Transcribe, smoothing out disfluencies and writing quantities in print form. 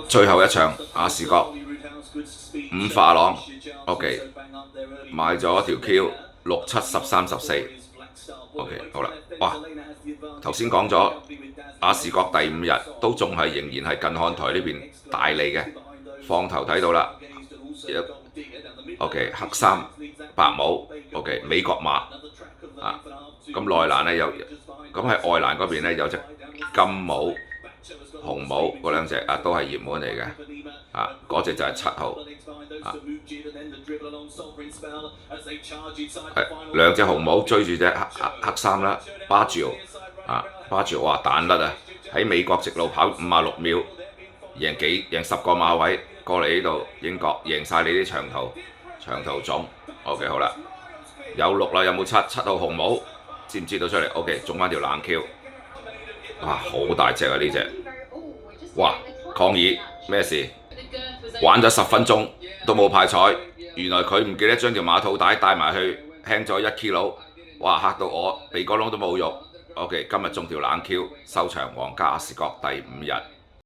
最後一場亞士國5化郎，OK， 買咗條 Q 6、7、13、14，OK， 好啦，哇！頭先講咗亞士國第5日都仲係仍然係近看台呢邊大利嘅，放頭睇到啦，OK， 黑衫白帽，OK， 美國馬啊，咁內欄咧有，咁喺外欄嗰邊咧有隻金帽、紅帽嗰兩隻啊，都係熱門嚟嘅，啊，嗰隻就係7號，啊，係兩隻紅帽追住隻黑衫啦，巴喬啊，巴喬哇彈甩啊！喺美國直路跑56秒，贏10個馬位，過嚟呢度英國贏晒你啲長途種 ，OK 好啦，有6啦，有冇7號紅帽？知唔知道出嚟 ？OK， 中翻條冷 Q， 哇好大隻啊呢隻，哇抗議咩事？玩咗10分鐘都冇派彩，原來佢唔記得將條馬套帶埋去，輕咗1 kg， 哇嚇到我鼻哥窿都冇肉。OK， 今日中條冷 Q， 收場皇家亞士國第5日。